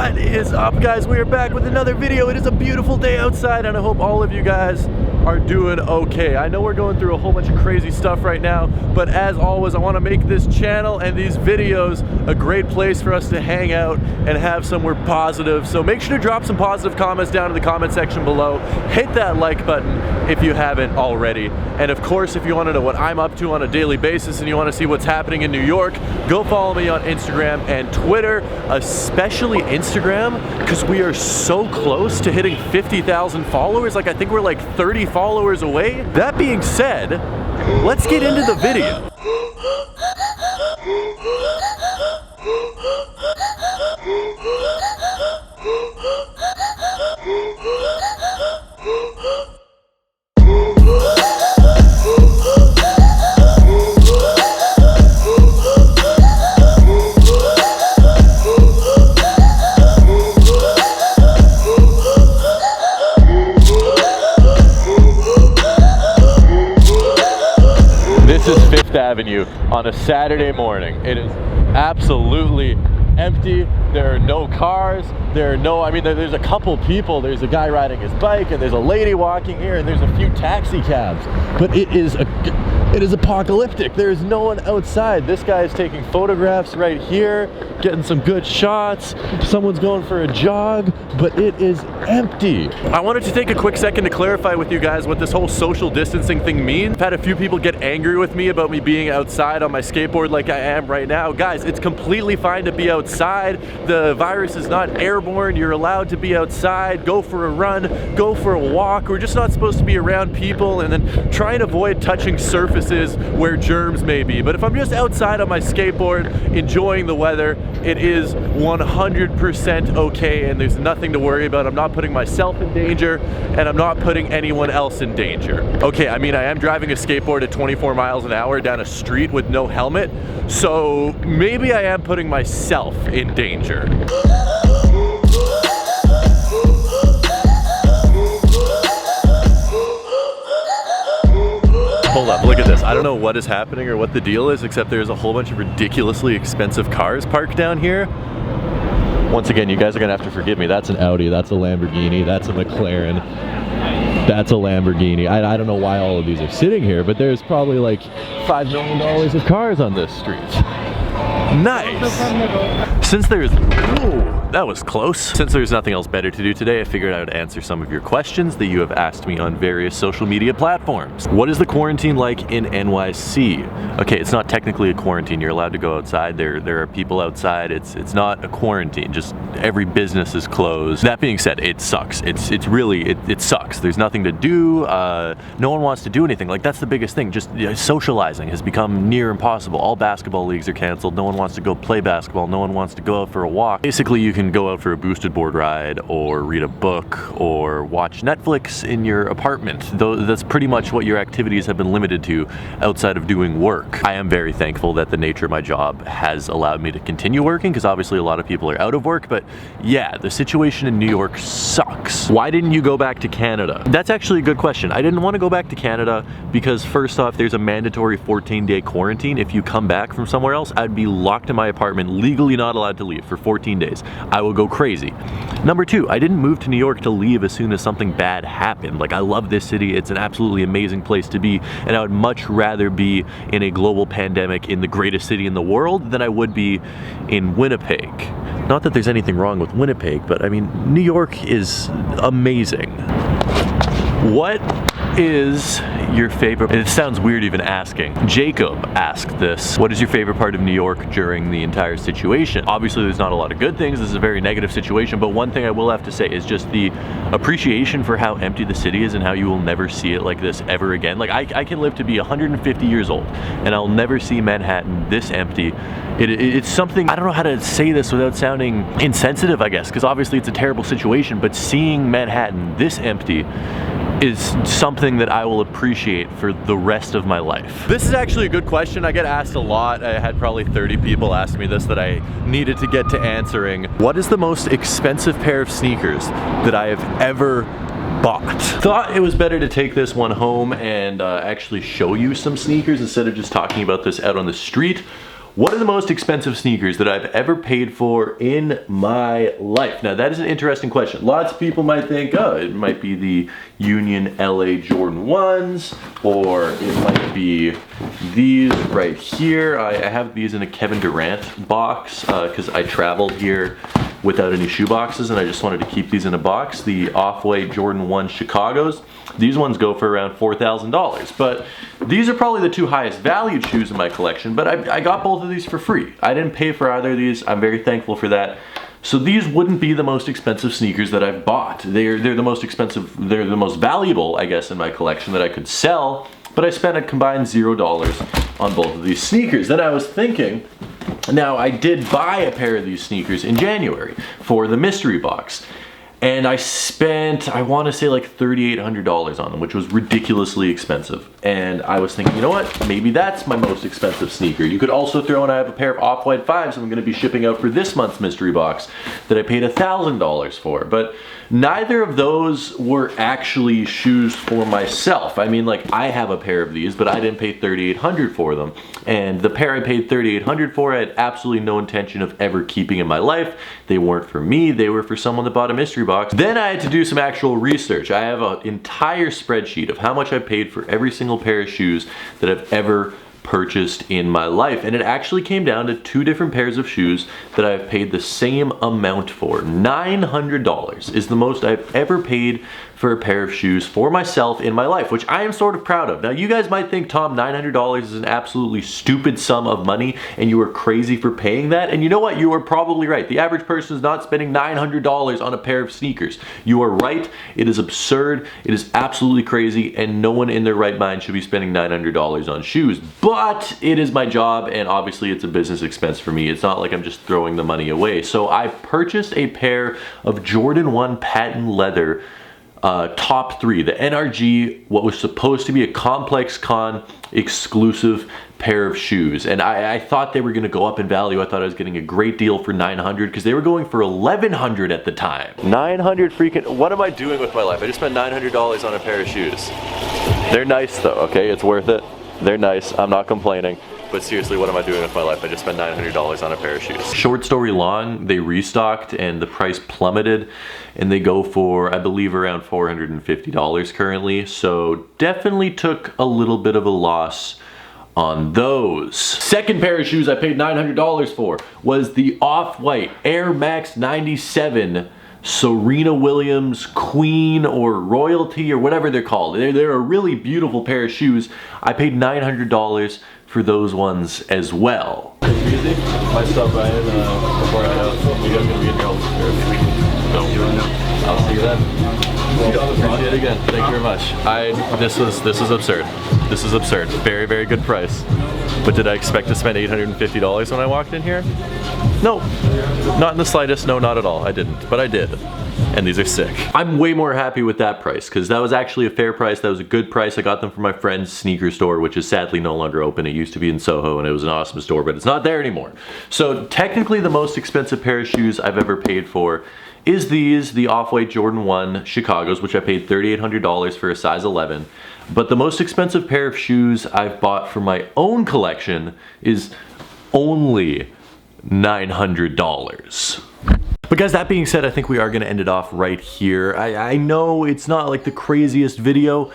What is up, guys? We are back with another video. It is a beautiful day outside and I hope all of you guys are doing okay. I know we're going through a whole bunch of crazy stuff right now, but as always, I want to make this channel and these videos a great place for us to hang out and have somewhere positive. So make sure to drop some positive comments down in the comment section below. Hit that like button if you haven't already. And of course, if you want to know what I'm up to on a daily basis and you want to see what's happening in New York, go follow me on Instagram and Twitter, especially Instagram, because we are so close to hitting 50,000 followers. Like, I think we're like 30 followers away. That being said, let's get into the video. This is Fifth Avenue on a Saturday morning. It is absolutely empty. There are no cars. There's a couple people. There's a guy riding his bike and there's a lady walking here and there's a few taxi cabs. But it is apocalyptic. There is no one outside. This guy is taking photographs right here, getting some good shots. Someone's going for a jog, but it is empty. I wanted to take a quick second to clarify with you guys what this whole social distancing thing means. I've had a few people get angry with me about me being outside on my skateboard like I am right now. Guys, it's completely fine to be outside. The virus is not airborne. You're allowed to be outside, go for a run, go for a walk. We're just not supposed to be around people and then try and avoid touching surfaces where germs may be. But if I'm just outside on my skateboard, enjoying the weather, it is 100% okay and there's nothing to worry about. I'm not putting myself in danger and I'm not putting anyone else in danger. Okay, I mean, I am driving a skateboard at 24 miles an hour down a street with no helmet, so maybe I am putting myself in danger. Hold up, look at this. I don't know what is happening or what the deal is, except there's a whole bunch of ridiculously expensive cars parked down here. Once again, you guys are gonna have to forgive me. That's an Audi, that's a Lamborghini, that's a McLaren, that's a Lamborghini. I don't know why all of these are sitting here, but there's probably like $5 million of cars on this street. Nice. Since there's, whoa, that was close. Since there's nothing else better to do today, I figured I would answer some of your questions that you have asked me on various social media platforms. What is the quarantine like in NYC? Okay, it's not technically a quarantine. You're allowed to go outside. There are people outside. It's not a quarantine. Just every business is closed. That being said, it sucks. It sucks. There's nothing to do. No one wants to do anything. Like, that's the biggest thing. Just socializing has become near impossible. All basketball leagues are canceled. No one wants to go play basketball. No one wants to go out for a walk. Basically, you can go out for a boosted board ride or read a book or watch Netflix in your apartment. That's pretty much what your activities have been limited to outside of doing work. I am very thankful that the nature of my job has allowed me to continue working, because obviously a lot of people are out of work, but yeah, the situation in New York sucks. Why didn't you go back to Canada? That's actually a good question. I didn't want to go back to Canada because, first off, there's a mandatory 14-day quarantine. If you come back from somewhere else, I'd be locked in my apartment, legally not allowed to leave for 14 days. I will go crazy. Number two, I didn't move to New York to leave as soon as something bad happened. Like, I love this city. It's an absolutely amazing place to be, and I would much rather be in a global pandemic in the greatest city in the world than I would be in Winnipeg. Not that there's anything wrong with Winnipeg, but I mean, New York is amazing. What is your favorite? It sounds weird even asking. Jacob asked this. What is your favorite part of New York during the entire situation? Obviously, there's not a lot of good things. This is a very negative situation, but one thing I will have to say is just the appreciation for how empty the city is and how you will never see it like this ever again. Like, I can live to be 150 years old and I'll never see Manhattan this empty. It's something, I don't know how to say this without sounding insensitive, I guess, because obviously it's a terrible situation, but seeing Manhattan this empty is something that I will appreciate for the rest of my life. This is actually a good question. I get asked a lot. I had probably 30 people ask me this that I needed to get to answering. What is the most expensive pair of sneakers that I have ever bought? Thought it was better to take this one home and actually show you some sneakers instead of just talking about this out on the street. What are the most expensive sneakers that I've ever paid for in my life? Now that is an interesting question. Lots of people might think, oh, it might be the Union LA Jordan 1s, or it might be these right here. I have these in a Kevin Durant box because I traveled here without any shoe boxes and I just wanted to keep these in a box. The off-white Jordan 1 Chicago's. These ones go for around $4,000, but these are probably the two highest valued shoes in my collection, but I got both of these for free. I didn't pay for either of these. I'm very thankful for that. So these wouldn't be the most expensive sneakers that I've bought. They're the most expensive, they're the most valuable, I guess, in my collection that I could sell, but I spent a combined $0 on both of these sneakers. Then I was thinking, now I did buy a pair of these sneakers in January for the mystery box. And I spent, I want to say like $3,800 on them, which was ridiculously expensive. And I was thinking, you know what, maybe that's my most expensive sneaker. You could also throw in, I have a pair of off-white 5s I'm going to be shipping out for this month's mystery box that I paid $1,000 for. But neither of those were actually shoes for myself. I mean, like, I have a pair of these, but I didn't pay $3,800 for them. And the pair I paid $3,800 for, I had absolutely no intention of ever keeping in my life. They weren't for me, they were for someone that bought a mystery box. Then I had to do some actual research. I have an entire spreadsheet of how much I paid for every single pair of shoes that I've ever purchased in my life, and it actually came down to two different pairs of shoes that I've paid the same amount for. $900 is the most I've ever paid for a pair of shoes for myself in my life, which I am sort of proud of. Now you guys might think, Tom, $900 is an absolutely stupid sum of money and you are crazy for paying that, and you know what, you are probably right. The average person is not spending $900 on a pair of sneakers. You are right, it is absurd, it is absolutely crazy, and no one in their right mind should be spending $900 on shoes. But it is my job, and obviously it's a business expense for me. It's not like I'm just throwing the money away. So I purchased a pair of Jordan 1 patent leather top 3, the NRG, what was supposed to be a Complex Con exclusive pair of shoes, and I thought they were going to go up in value. I thought I was getting a great deal for $900 because they were going for $1,100 at the time. $900 freaking, what am I doing with my life? I just spent $900 on a pair of shoes. They're nice though, okay? It's worth it. They're nice, I'm not complaining. But seriously, what am I doing with my life? I just spent $900 on a pair of shoes. Short story long, they restocked and the price plummeted, and they go for, I believe, around $450 currently. So definitely took a little bit of a loss on those. Second pair of shoes I paid $900 for was the Off-White Air Max 97 Serena Williams Queen or Royalty or whatever they're called. They're a really beautiful pair of shoes. I paid $900 for those ones as well. Easy. I stopped by it before I head out. You guys gonna be in your office or maybe we can go. I'll see you then. Appreciate it again. Thank you very much. This is absurd. This is absurd. Very, very good price. But did I expect to spend $850 when I walked in here? No, not in the slightest. No, not at all. I didn't, but I did. And these are sick. I'm way more happy with that price because that was actually a fair price. That was a good price. I got them from my friend's sneaker store, which is sadly no longer open. It used to be in Soho and it was an awesome store, but it's not there anymore. So technically the most expensive pair of shoes I've ever paid for is these, the Off-White Jordan 1 Chicago's, which I paid $3,800 for a size 11. But the most expensive pair of shoes I've bought for my own collection is only $900. But guys, that being said, I think we are going to end it off right here. I know it's not like the craziest video,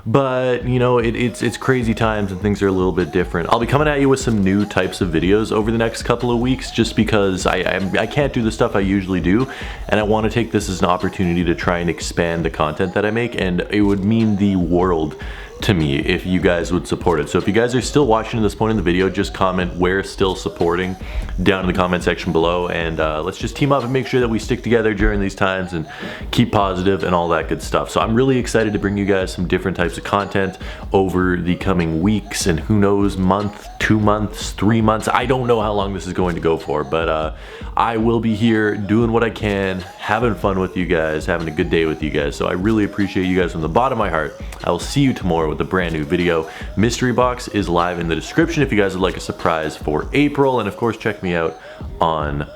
but you know, it's crazy times and things are a little bit different. I'll be coming at you with some new types of videos over the next couple of weeks just because I can't do the stuff I usually do, and I want to take this as an opportunity to try and expand the content that I make, and it would mean the world to me if you guys would support it. So if you guys are still watching at this point in the video, just comment "we're still supporting" down in the comment section below, and let's just team up and make sure that we stick together during these times and keep positive and all that good stuff. So I'm really excited to bring you guys some different types of content over the coming weeks, and who knows, month, 2 months, 3 months. I don't know how long this is going to go for, but I will be here doing what I can, having fun with you guys, having a good day with you guys. So I really appreciate you guys from the bottom of my heart. I will see you tomorrow with a brand new video. Mystery box is live in the description if you guys would like a surprise for April, and of course check me out on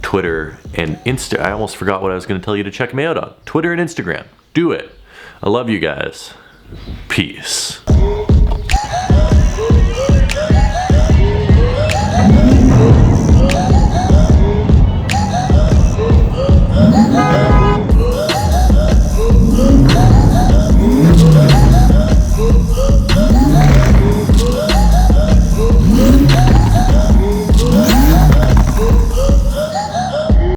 Twitter and Insta. I almost forgot what I was going to tell you to check me out on. Twitter and Instagram. Do it. I love you guys. Peace.